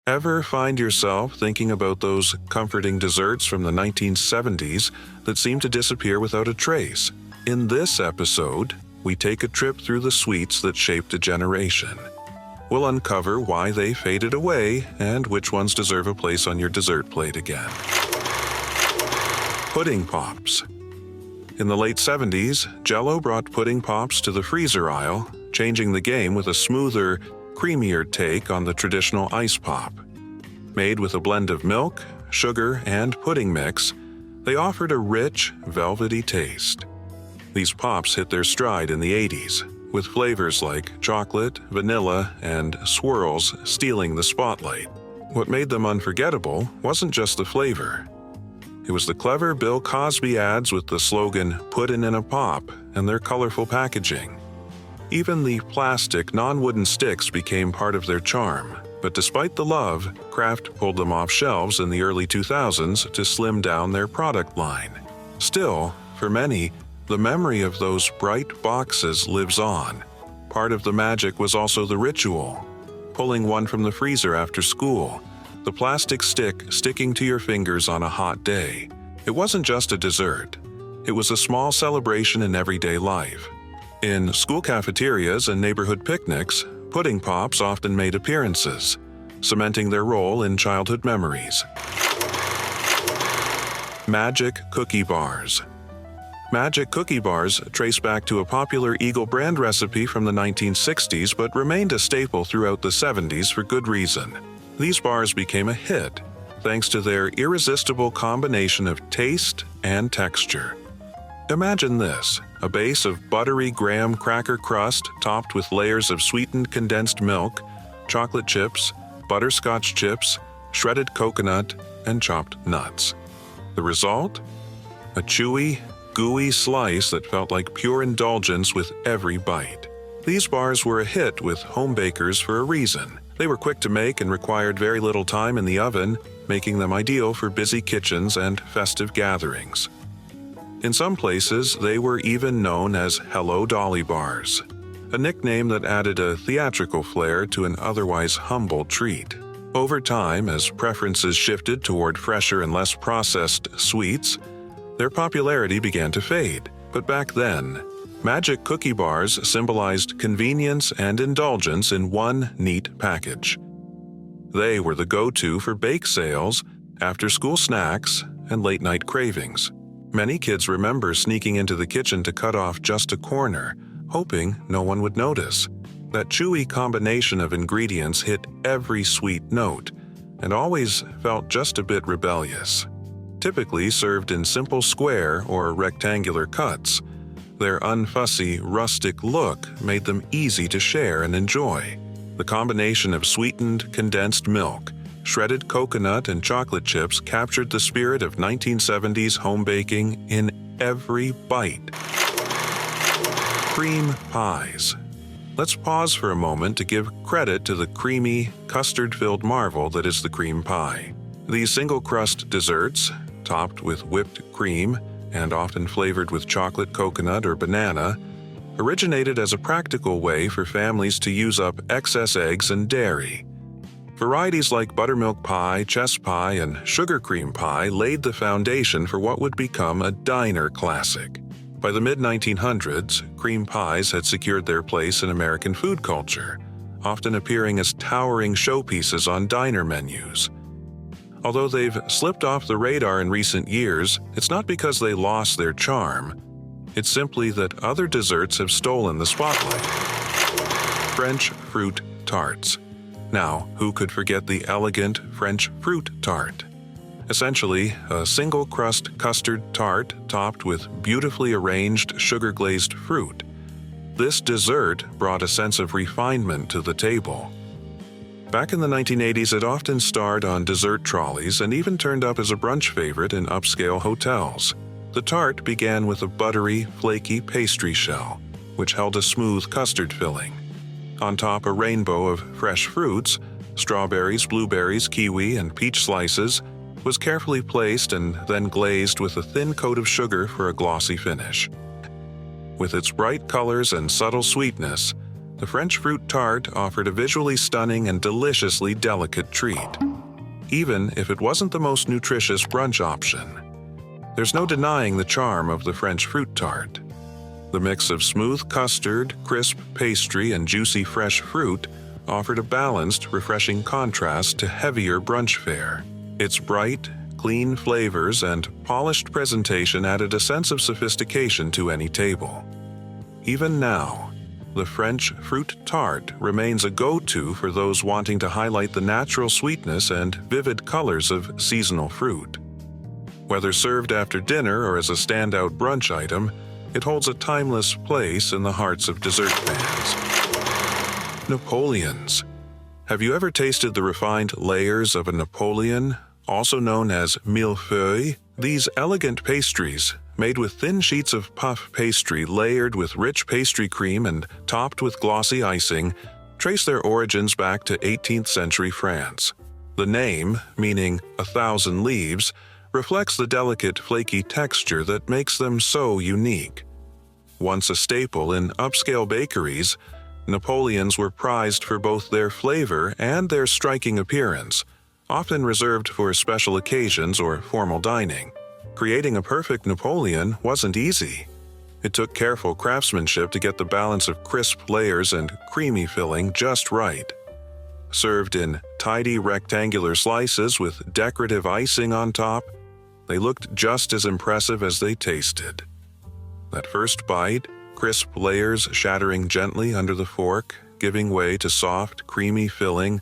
Ever find yourself thinking about those comforting desserts from the 1970s that seem to disappear without a trace? In this episode, we take a trip through the sweets that shaped a generation. We'll uncover why they faded away and which ones deserve a place on your dessert plate again. Pudding Pops. In the late 70s, Jell-O brought pudding pops to the freezer aisle, changing the game with a smoother, creamier take on the traditional ice pop. Made with a blend of milk, sugar, and pudding mix, they offered a rich, velvety taste. These pops hit their stride in the 80s, with flavors like chocolate, vanilla, and swirls stealing the spotlight. What made them unforgettable wasn't just the flavor. It was the clever Bill Cosby ads with the slogan, "Puddin' in a Pop," and their colorful packaging. Even the plastic, non-wooden sticks became part of their charm, but despite the love, Kraft pulled them off shelves in the early 2000s to slim down their product line. Still, for many, the memory of those bright boxes lives on. Part of the magic was also the ritual. Pulling one from the freezer after school, the plastic stick sticking to your fingers on a hot day. It wasn't just a dessert. It was a small celebration in everyday life. In school cafeterias and neighborhood picnics, pudding pops often made appearances, cementing their role in childhood memories. Magic Cookie Bars. Magic Cookie Bars trace back to a popular Eagle brand recipe from the 1960s but remained a staple throughout the 70s for good reason. These bars became a hit thanks to their irresistible combination of taste and texture. Imagine this, a base of buttery graham cracker crust topped with layers of sweetened condensed milk, chocolate chips, butterscotch chips, shredded coconut, and chopped nuts. The result? A chewy, gooey slice that felt like pure indulgence with every bite. These bars were a hit with home bakers for a reason. They were quick to make and required very little time in the oven, making them ideal for busy kitchens and festive gatherings. In some places, they were even known as Hello Dolly Bars, a nickname that added a theatrical flair to an otherwise humble treat. Over time, as preferences shifted toward fresher and less processed sweets, their popularity began to fade. But back then, Magic Cookie Bars symbolized convenience and indulgence in one neat package. They were the go-to for bake sales, after-school snacks, and late-night cravings. Many kids remember sneaking into the kitchen to cut off just a corner, hoping no one would notice. That chewy combination of ingredients hit every sweet note, and always felt just a bit rebellious. Typically served in simple square or rectangular cuts, their unfussy, rustic look made them easy to share and enjoy. The combination of sweetened, condensed milk, shredded coconut, and chocolate chips captured the spirit of 1970s home baking in every bite. Cream pies. Let's pause for a moment to give credit to the creamy, custard-filled marvel that is the cream pie. These single-crust desserts, topped with whipped cream and often flavored with chocolate, coconut, or banana, originated as a practical way for families to use up excess eggs and dairy. Varieties like buttermilk pie, chess pie, and sugar cream pie laid the foundation for what would become a diner classic. By the mid-1900s, cream pies had secured their place in American food culture, often appearing as towering showpieces on diner menus. Although they've slipped off the radar in recent years, it's not because they lost their charm. It's simply that other desserts have stolen the spotlight. French fruit tarts. Now, who could forget the elegant French fruit tart? Essentially, a single-crust custard tart topped with beautifully arranged sugar-glazed fruit. This dessert brought a sense of refinement to the table. Back in the 1980s, it often starred on dessert trolleys and even turned up as a brunch favorite in upscale hotels. The tart began with a buttery, flaky pastry shell, which held a smooth custard filling. On top, a rainbow of fresh fruits, strawberries, blueberries, kiwi, and peach slices, was carefully placed and then glazed with a thin coat of sugar for a glossy finish. With its bright colors and subtle sweetness, The French fruit tart offered a visually stunning and deliciously delicate treat, even if it wasn't the most nutritious brunch option. There's no denying the charm of the French fruit tart. The mix of smooth custard, crisp pastry, and juicy fresh fruit offered a balanced, refreshing contrast to heavier brunch fare. Its bright, clean flavors and polished presentation added a sense of sophistication to any table. Even now, the French fruit tart remains a go-to for those wanting to highlight the natural sweetness and vivid colors of seasonal fruit. Whether served after dinner or as a standout brunch item, it holds a timeless place in the hearts of dessert fans. Napoleons. Have you ever tasted the refined layers of a Napoleon, also known as millefeuille? These elegant pastries, made with thin sheets of puff pastry layered with rich pastry cream and topped with glossy icing, trace their origins back to 18th century France. The name, meaning 1,000 leaves, reflects the delicate, flaky texture that makes them so unique. Once a staple in upscale bakeries, Napoleons were prized for both their flavor and their striking appearance, often reserved for special occasions or formal dining. Creating a perfect Napoleon wasn't easy. It took careful craftsmanship to get the balance of crisp layers and creamy filling just right. Served in tidy rectangular slices with decorative icing on top, they looked just as impressive as they tasted. That first bite, crisp layers shattering gently under the fork, giving way to soft, creamy filling,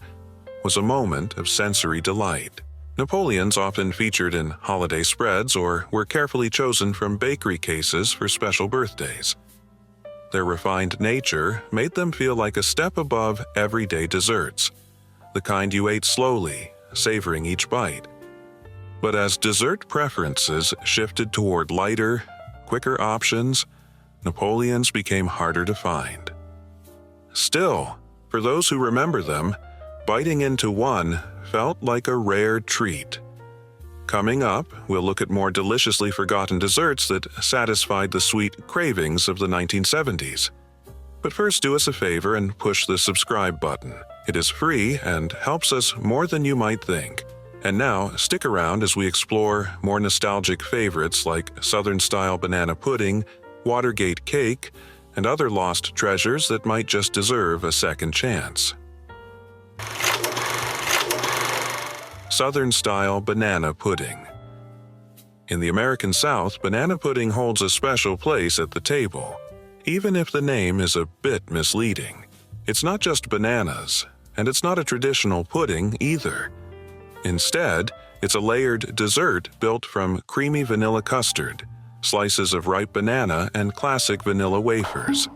was a moment of sensory delight. Napoleons often featured in holiday spreads or were carefully chosen from bakery cases for special birthdays. Their refined nature made them feel like a step above everyday desserts, the kind you ate slowly, savoring each bite. But as dessert preferences shifted toward lighter, quicker options, Napoleons became harder to find. Still, for those who remember them, biting into one felt like a rare treat. Coming up, we'll look at more deliciously forgotten desserts that satisfied the sweet cravings of the 1970s. But first, do us a favor and push the subscribe button. It is free and helps us more than you might think. And now, stick around as we explore more nostalgic favorites like Southern-style banana pudding, Watergate cake, and other lost treasures that might just deserve a second chance. Southern-style banana pudding. In the American South, banana pudding holds a special place at the table, even if the name is a bit misleading. It's not just bananas, and it's not a traditional pudding either. Instead, it's a layered dessert built from creamy vanilla custard, slices of ripe banana, and classic vanilla wafers.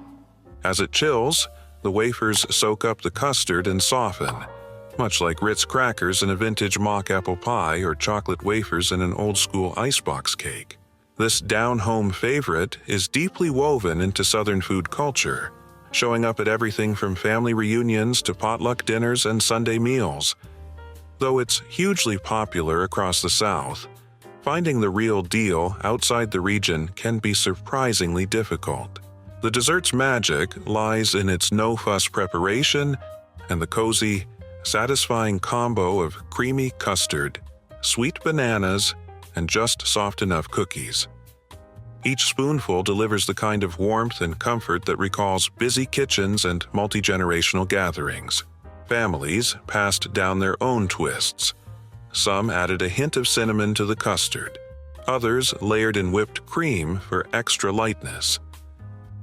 As it chills, the wafers soak up the custard and soften, much like Ritz crackers in a vintage mock apple pie or chocolate wafers in an old-school icebox cake. This down-home favorite is deeply woven into Southern food culture, showing up at everything from family reunions to potluck dinners and Sunday meals. Though it's hugely popular across the South, finding the real deal outside the region can be surprisingly difficult. The dessert's magic lies in its no-fuss preparation and the cozy, satisfying combo of creamy custard, sweet bananas, and just soft enough cookies. Each spoonful delivers the kind of warmth and comfort that recalls busy kitchens and multi-generational gatherings. Families passed down their own twists. Some added a hint of cinnamon to the custard. Others layered in whipped cream for extra lightness.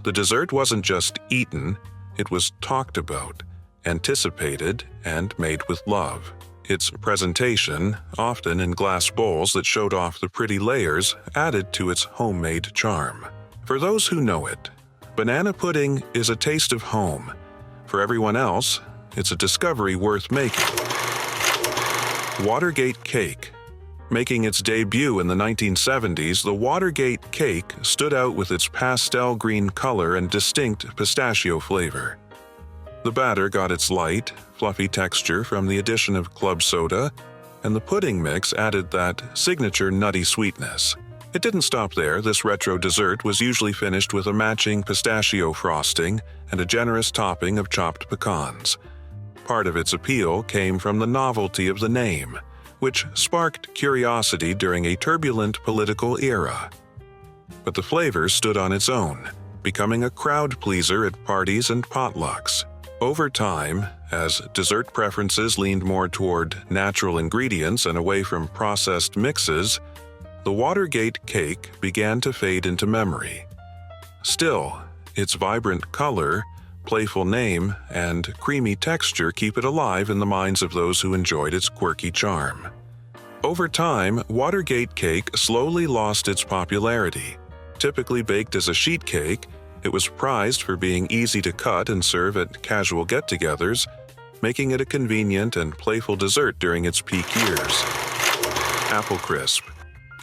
The dessert wasn't just eaten, it was talked about, anticipated, and made with love. Its presentation, often in glass bowls that showed off the pretty layers, added to its homemade charm. For those who know it, banana pudding is a taste of home. For everyone else, it's a discovery worth making. Watergate cake. Making its debut in the 1970s, the Watergate cake stood out with its pastel green color and distinct pistachio flavor. The batter got its light, fluffy texture from the addition of club soda, and the pudding mix added that signature nutty sweetness. It didn't stop there. This retro dessert was usually finished with a matching pistachio frosting and a generous topping of chopped pecans. Part of its appeal came from the novelty of the name, which sparked curiosity during a turbulent political era. But the flavor stood on its own, becoming a crowd pleaser at parties and potlucks. Over time, as dessert preferences leaned more toward natural ingredients and away from processed mixes, the Watergate cake began to fade into memory. Still, its vibrant color, playful name, and creamy texture keep it alive in the minds of those who enjoyed its quirky charm. Over time, Watergate cake slowly lost its popularity. Typically baked as a sheet cake, it was prized for being easy to cut and serve at casual get-togethers, making it a convenient and playful dessert during its peak years. Apple Crisp.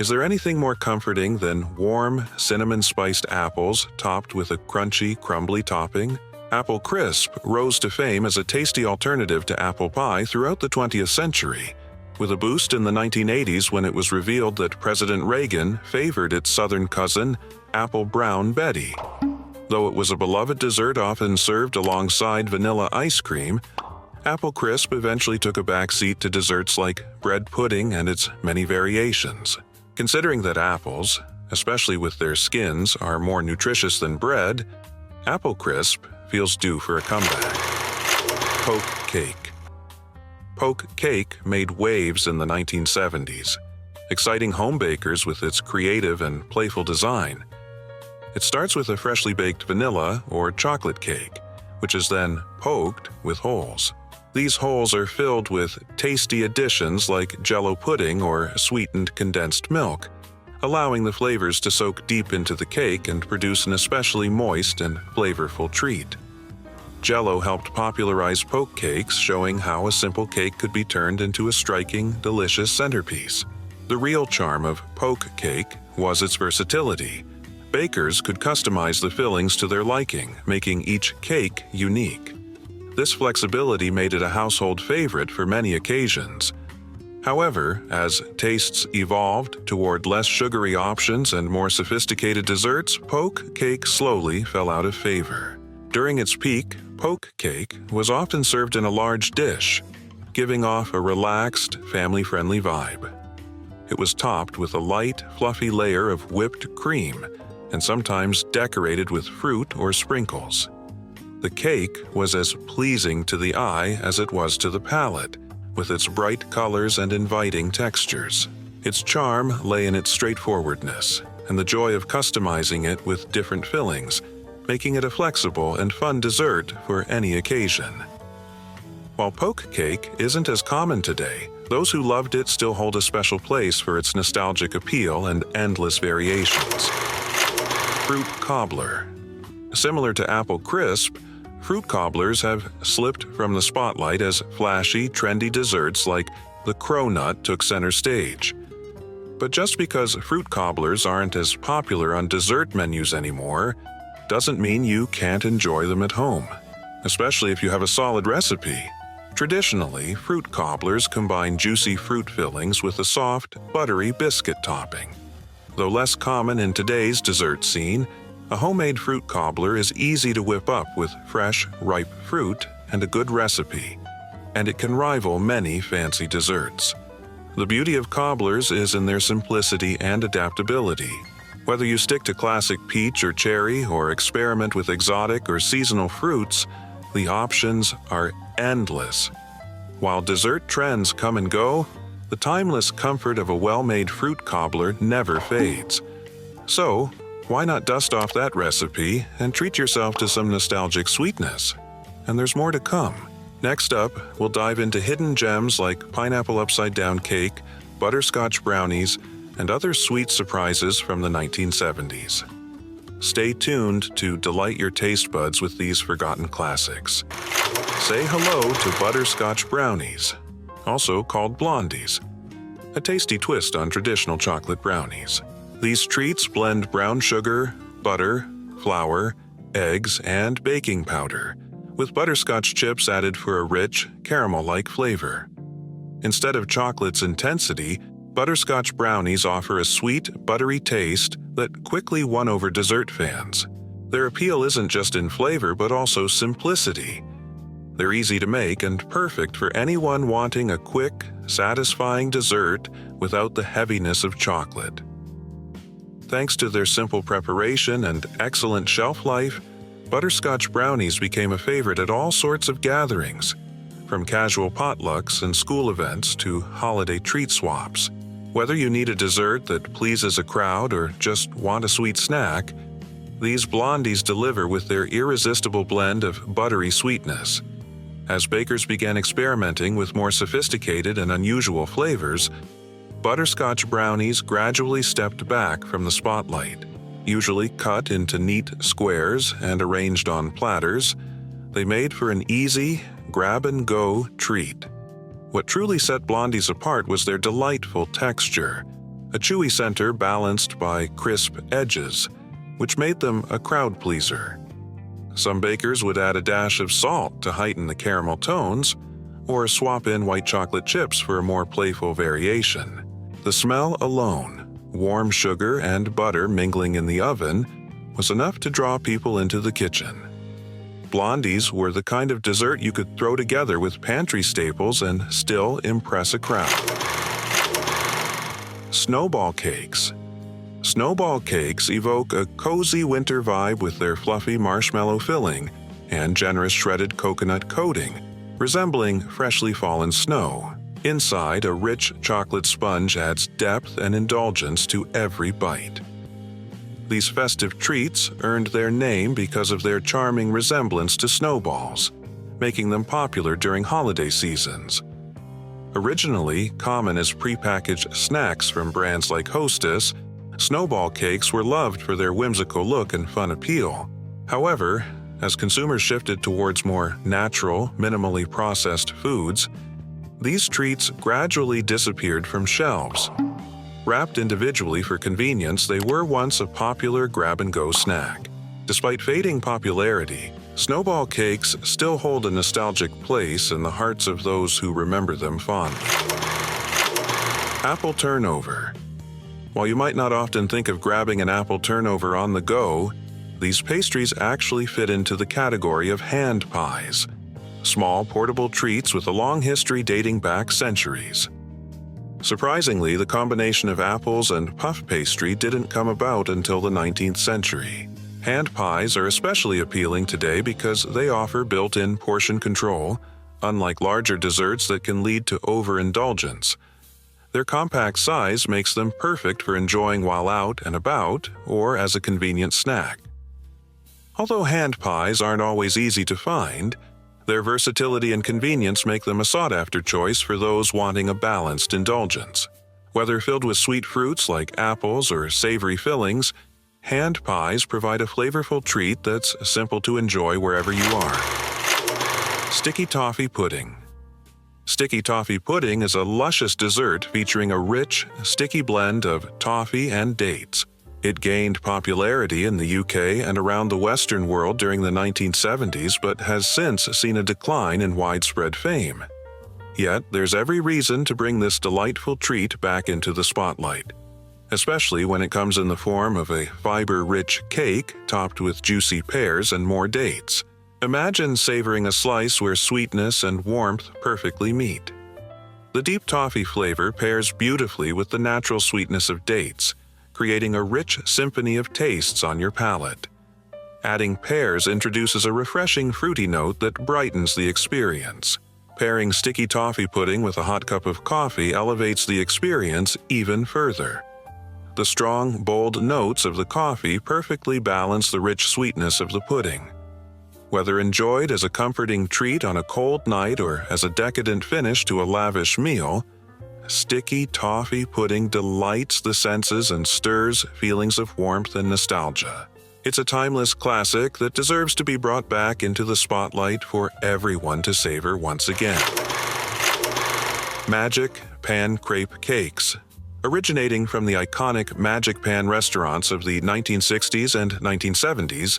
Is there anything more comforting than warm, cinnamon-spiced apples topped with a crunchy, crumbly topping? Apple Crisp rose to fame as a tasty alternative to apple pie throughout the 20th century, with a boost in the 1980s when it was revealed that President Reagan favored its southern cousin, Apple Brown Betty. Though it was a beloved dessert often served alongside vanilla ice cream, Apple Crisp eventually took a backseat to desserts like bread pudding and its many variations. Considering that apples, especially with their skins, are more nutritious than bread, Apple Crisp feels due for a comeback. Poke Cake. Poke Cake made waves in the 1970s, exciting home bakers with its creative and playful design. It starts with a freshly baked vanilla or chocolate cake, which is then poked with holes. These holes are filled with tasty additions like Jell-O pudding or sweetened condensed milk, allowing the flavors to soak deep into the cake and produce an especially moist and flavorful treat. Jell-O helped popularize poke cakes, showing how a simple cake could be turned into a striking, delicious centerpiece. The real charm of poke cake was its versatility. Bakers could customize the fillings to their liking, making each cake unique. This flexibility made it a household favorite for many occasions. However, as tastes evolved toward less sugary options and more sophisticated desserts, poke cake slowly fell out of favor. During its peak, poke cake was often served in a large dish, giving off a relaxed, family-friendly vibe. It was topped with a light, fluffy layer of whipped cream, and sometimes decorated with fruit or sprinkles. The cake was as pleasing to the eye as it was to the palate, with its bright colors and inviting textures. Its charm lay in its straightforwardness and the joy of customizing it with different fillings, making it a flexible and fun dessert for any occasion. While poke cake isn't as common today, those who loved it still hold a special place for its nostalgic appeal and endless variations. Fruit Cobbler. Similar to Apple Crisp, fruit cobblers have slipped from the spotlight as flashy, trendy desserts like the Cronut took center stage. But just because fruit cobblers aren't as popular on dessert menus anymore, doesn't mean you can't enjoy them at home, especially if you have a solid recipe. Traditionally, fruit cobblers combine juicy fruit fillings with a soft, buttery biscuit topping. Though less common in today's dessert scene, a homemade fruit cobbler is easy to whip up with fresh, ripe fruit and a good recipe, and it can rival many fancy desserts. The beauty of cobblers is in their simplicity and adaptability. Whether you stick to classic peach or cherry or experiment with exotic or seasonal fruits, the options are endless. While dessert trends come and go, the timeless comfort of a well-made fruit cobbler never fades. So, why not dust off that recipe and treat yourself to some nostalgic sweetness? And there's more to come. Next up, we'll dive into hidden gems like pineapple upside-down cake, butterscotch brownies, and other sweet surprises from the 1970s. Stay tuned to delight your taste buds with these forgotten classics. Say hello to butterscotch brownies, also called blondies, a tasty twist on traditional chocolate brownies. These treats blend brown sugar, butter, flour, eggs, and baking powder, with butterscotch chips added for a rich, caramel-like flavor. Instead of chocolate's intensity, Butterscotch brownies offer a sweet, buttery taste that quickly won over dessert fans. Their appeal isn't just in flavor but also simplicity. They're easy to make and perfect for anyone wanting a quick, satisfying dessert without the heaviness of chocolate. Thanks to their simple preparation and excellent shelf life, butterscotch brownies became a favorite at all sorts of gatherings, from casual potlucks and school events to holiday treat swaps. Whether you need a dessert that pleases a crowd or just want a sweet snack, these blondies deliver with their irresistible blend of buttery sweetness. As bakers began experimenting with more sophisticated and unusual flavors, butterscotch brownies gradually stepped back from the spotlight. Usually cut into neat squares and arranged on platters, they made for an easy, grab-and-go treat. What truly set blondies apart was their delightful texture, a chewy center balanced by crisp edges, which made them a crowd pleaser. Some bakers would add a dash of salt to heighten the caramel tones, or swap in white chocolate chips for a more playful variation. The smell alone, warm sugar and butter mingling in the oven, was enough to draw people into the kitchen. Blondies were the kind of dessert you could throw together with pantry staples and still impress a crowd. Snowball cakes. Snowball cakes evoke a cozy winter vibe with their fluffy marshmallow filling and generous shredded coconut coating, resembling freshly fallen snow. Inside, a rich chocolate sponge adds depth and indulgence to every bite. These festive treats earned their name because of their charming resemblance to snowballs, making them popular during holiday seasons. Originally common as prepackaged snacks from brands like Hostess, snowball cakes were loved for their whimsical look and fun appeal. However, as consumers shifted towards more natural, minimally processed foods, these treats gradually disappeared from shelves. Wrapped individually for convenience, they were once a popular grab-and-go snack. Despite fading popularity, snowball cakes still hold a nostalgic place in the hearts of those who remember them fondly. Apple turnover. While you might not often think of grabbing an apple turnover on the go, these pastries actually fit into the category of hand pies, small portable treats with a long history dating back centuries. Surprisingly, the combination of apples and puff pastry didn't come about until the 19th century. Hand pies are especially appealing today because they offer built-in portion control, unlike larger desserts that can lead to overindulgence. Their compact size makes them perfect for enjoying while out and about or as a convenient snack. Although hand pies aren't always easy to find, their versatility and convenience make them a sought-after choice for those wanting a balanced indulgence. Whether filled with sweet fruits like apples or savory fillings, hand pies provide a flavorful treat that's simple to enjoy wherever you are. Sticky toffee pudding. Sticky toffee pudding is a luscious dessert featuring a rich, sticky blend of toffee and dates. It gained popularity in the UK and around the Western world during the 1970s, but has since seen a decline in widespread fame. Yet, there's every reason to bring this delightful treat back into the spotlight, especially when it comes in the form of a fiber-rich cake topped with juicy pears and more dates. Imagine savoring a slice where sweetness and warmth perfectly meet. The deep toffee flavor pairs beautifully with the natural sweetness of dates, creating a rich symphony of tastes on your palate. Adding pears introduces a refreshing fruity note that brightens the experience. Pairing sticky toffee pudding with a hot cup of coffee elevates the experience even further. The strong, bold notes of the coffee perfectly balance the rich sweetness of the pudding. Whether enjoyed as a comforting treat on a cold night or as a decadent finish to a lavish meal, sticky toffee pudding delights the senses and stirs feelings of warmth and nostalgia. It's a timeless classic that deserves to be brought back into the spotlight for everyone to savor once again. Magic Pan Crepe Cakes. Originating from the iconic Magic Pan restaurants of the 1960s and 1970s,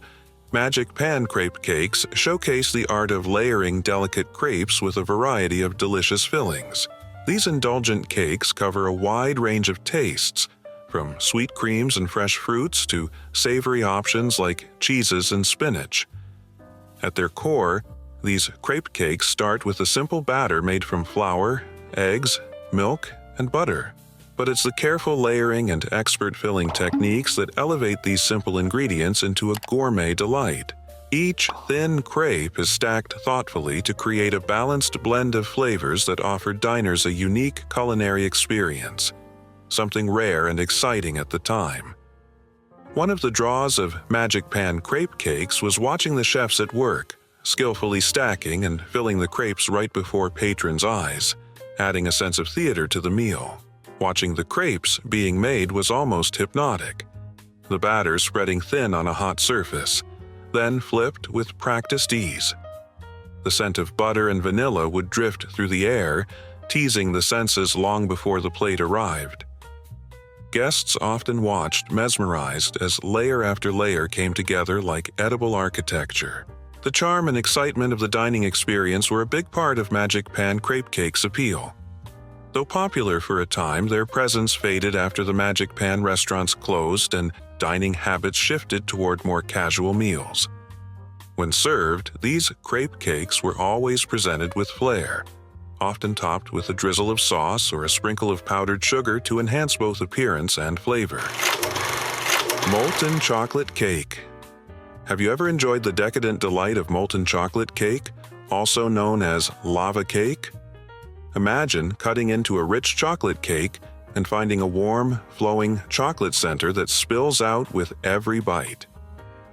Magic Pan Crepe Cakes showcase the art of layering delicate crepes with a variety of delicious fillings. These indulgent cakes cover a wide range of tastes, from sweet creams and fresh fruits to savory options like cheeses and spinach. At their core, these crepe cakes start with a simple batter made from flour, eggs, milk, and butter. But it's the careful layering and expert filling techniques that elevate these simple ingredients into a gourmet delight. Each thin crepe is stacked thoughtfully to create a balanced blend of flavors that offer diners a unique culinary experience, something rare and exciting at the time. One of the draws of Magic Pan crepe cakes was watching the chefs at work, skillfully stacking and filling the crepes right before patrons' eyes, adding a sense of theater to the meal. Watching the crepes being made was almost hypnotic. The batter spreading thin on a hot surface, then flipped with practiced ease. The scent of butter and vanilla would drift through the air, teasing the senses long before the plate arrived. Guests often watched mesmerized as layer after layer came together like edible architecture. The charm and excitement of the dining experience were a big part of Magic Pan crepe cake's appeal. Though popular for a time, their presence faded after the Magic Pan restaurants closed and dining habits shifted toward more casual meals. When served, these crepe cakes were always presented with flair, often topped with a drizzle of sauce or a sprinkle of powdered sugar to enhance both appearance and flavor. Molten chocolate cake. Have you ever enjoyed the decadent delight of molten chocolate cake, also known as lava cake? Imagine cutting into a rich chocolate cake and finding a warm, flowing chocolate center that spills out with every bite.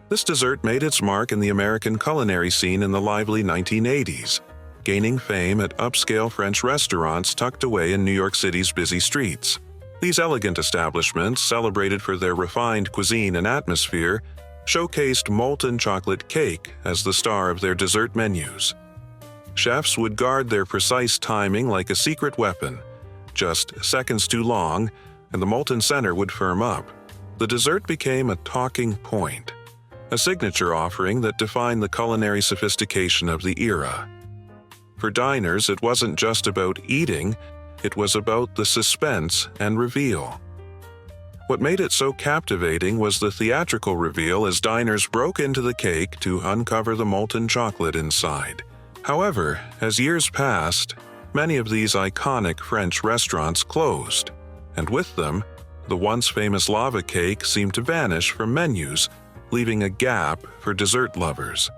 This dessert made its mark in the American culinary scene in the lively 1980s, gaining fame at upscale French restaurants tucked away in New York City's busy streets. These elegant establishments, celebrated for their refined cuisine and atmosphere, showcased molten chocolate cake as the star of their dessert menus. Chefs would guard their precise timing like a secret weapon. Just seconds too long, and the molten center would firm up. The dessert became a talking point, a signature offering that defined the culinary sophistication of the era. For diners, it wasn't just about eating, it was about the suspense and reveal. What made it so captivating was the theatrical reveal as diners broke into the cake to uncover the molten chocolate inside. However, as years passed, many of these iconic French restaurants closed, and with them, the once famous lava cake seemed to vanish from menus, leaving a gap for dessert lovers.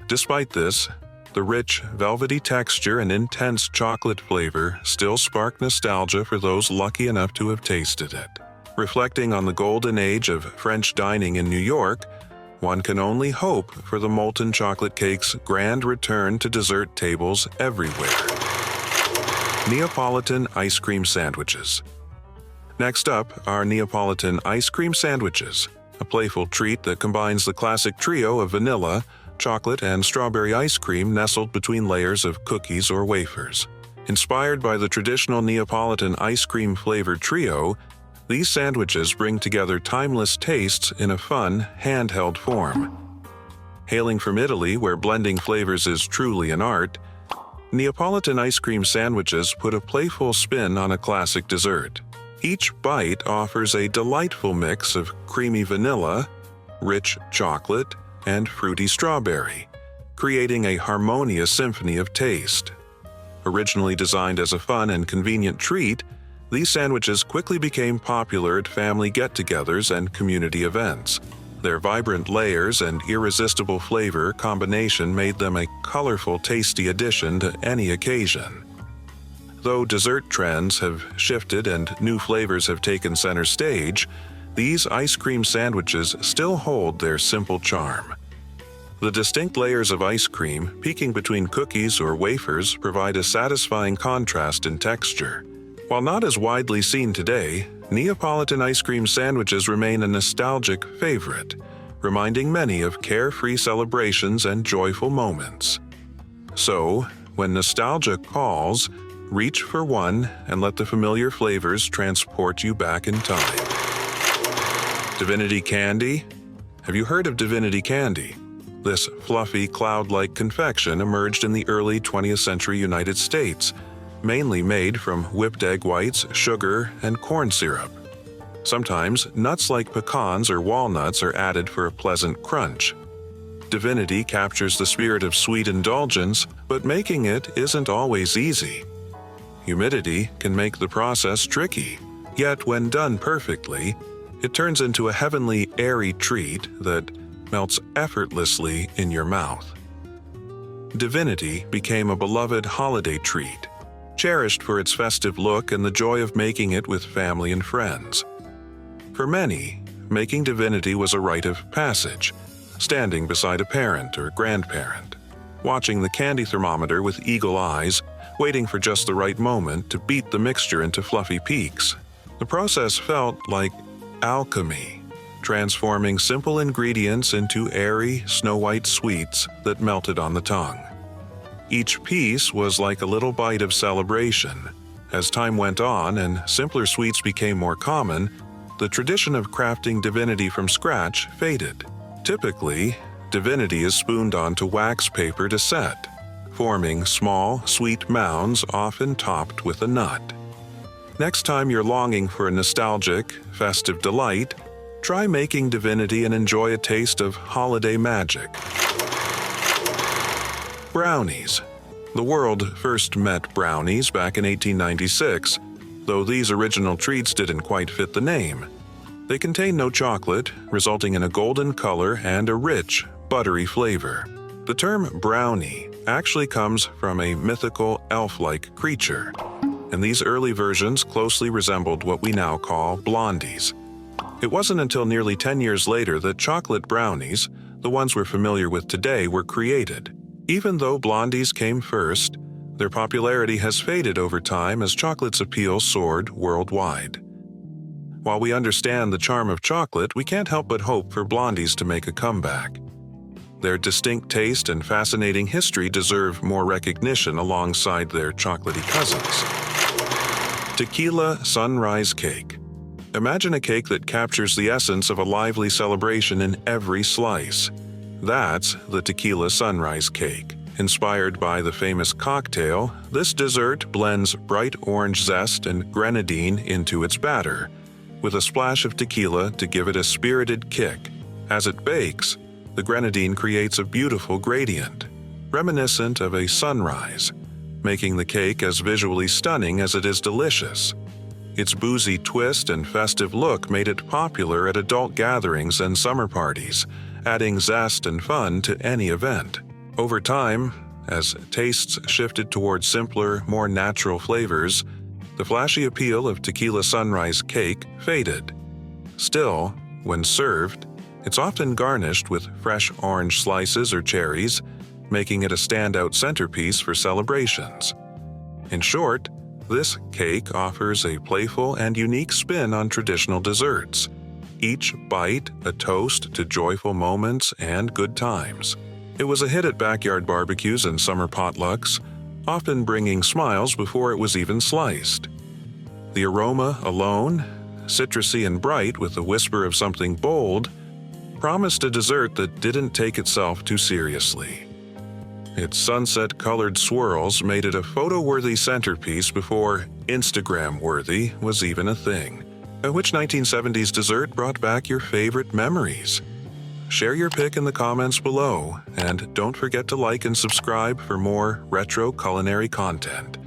Despite this, the rich, velvety texture and intense chocolate flavor still spark nostalgia for those lucky enough to have tasted it. Reflecting on the golden age of French dining in New York, one can only hope for the molten chocolate cake's grand return to dessert tables everywhere. Neapolitan ice cream sandwiches. Next up are Neapolitan ice cream sandwiches, a playful treat that combines the classic trio of vanilla, chocolate, and strawberry ice cream nestled between layers of cookies or wafers. Inspired by the traditional Neapolitan ice cream-flavored trio, these sandwiches bring together timeless tastes in a fun, handheld form. Hailing from Italy, where blending flavors is truly an art, Neapolitan ice cream sandwiches put a playful spin on a classic dessert. Each bite offers a delightful mix of creamy vanilla, rich chocolate, and fruity strawberry, creating a harmonious symphony of taste. Originally designed as a fun and convenient treat, these sandwiches quickly became popular at family get-togethers and community events. Their vibrant layers and irresistible flavor combination made them a colorful, tasty addition to any occasion. Though dessert trends have shifted and new flavors have taken center stage, these ice cream sandwiches still hold their simple charm. The distinct layers of ice cream peeking between cookies or wafers provide a satisfying contrast in texture. While not as widely seen today, Neapolitan ice cream sandwiches remain a nostalgic favorite, reminding many of carefree celebrations and joyful moments. So, when nostalgia calls, reach for one and let the familiar flavors transport you back in time. Divinity Candy? Have you heard of Divinity Candy? This fluffy, cloud-like confection emerged in the early 20th century United States, mainly made from whipped egg whites, sugar, and corn syrup. Sometimes, nuts like pecans or walnuts are added for a pleasant crunch. Divinity captures the spirit of sweet indulgence, but making it isn't always easy. Humidity can make the process tricky, yet when done perfectly, it turns into a heavenly, airy treat that melts effortlessly in your mouth. Divinity became a beloved holiday treat, cherished for its festive look and the joy of making it with family and friends. For many, making Divinity was a rite of passage, standing beside a parent or grandparent, watching the candy thermometer with eagle eyes, waiting for just the right moment to beat the mixture into fluffy peaks. The process felt like alchemy, transforming simple ingredients into airy, snow-white sweets that melted on the tongue. Each piece was like a little bite of celebration. As time went on and simpler sweets became more common, the tradition of crafting Divinity from scratch faded. Typically, Divinity is spooned onto wax paper to set, forming small, sweet mounds often topped with a nut. Next time you're longing for a nostalgic, festive delight, try making Divinity and enjoy a taste of holiday magic. Brownies. The world first met brownies back in 1896, though these original treats didn't quite fit the name. They contain no chocolate, resulting in a golden color and a rich, buttery flavor. The term brownie actually comes from a mythical elf-like creature, and these early versions closely resembled what we now call blondies. It wasn't until nearly 10 years later that chocolate brownies, the ones we're familiar with today, were created. Even though blondies came first, their popularity has faded over time as chocolate's appeal soared worldwide. While we understand the charm of chocolate, we can't help but hope for blondies to make a comeback. Their distinct taste and fascinating history deserve more recognition alongside their chocolatey cousins. Tequila Sunrise Cake. Imagine a cake that captures the essence of a lively celebration in every slice. That's the Tequila Sunrise Cake. Inspired by the famous cocktail, this dessert blends bright orange zest and grenadine into its batter, with a splash of tequila to give it a spirited kick. As it bakes, the grenadine creates a beautiful gradient, reminiscent of a sunrise, making the cake as visually stunning as it is delicious. Its boozy twist and festive look made it popular at adult gatherings and summer parties, adding zest and fun to any event. Over time, as tastes shifted toward simpler, more natural flavors, the flashy appeal of Tequila Sunrise Cake faded. Still, when served, it's often garnished with fresh orange slices or cherries, making it a standout centerpiece for celebrations. In short, this cake offers a playful and unique spin on traditional desserts. Each bite a toast to joyful moments and good times. It was a hit at backyard barbecues and summer potlucks, often bringing smiles before it was even sliced. The aroma alone, citrusy and bright with a whisper of something bold, promised a dessert that didn't take itself too seriously. Its sunset-colored swirls made it a photo-worthy centerpiece before Instagram-worthy was even a thing. Which 1970s dessert brought back your favorite memories? Share your pick in the comments below, and don't forget to like and subscribe for more retro culinary content.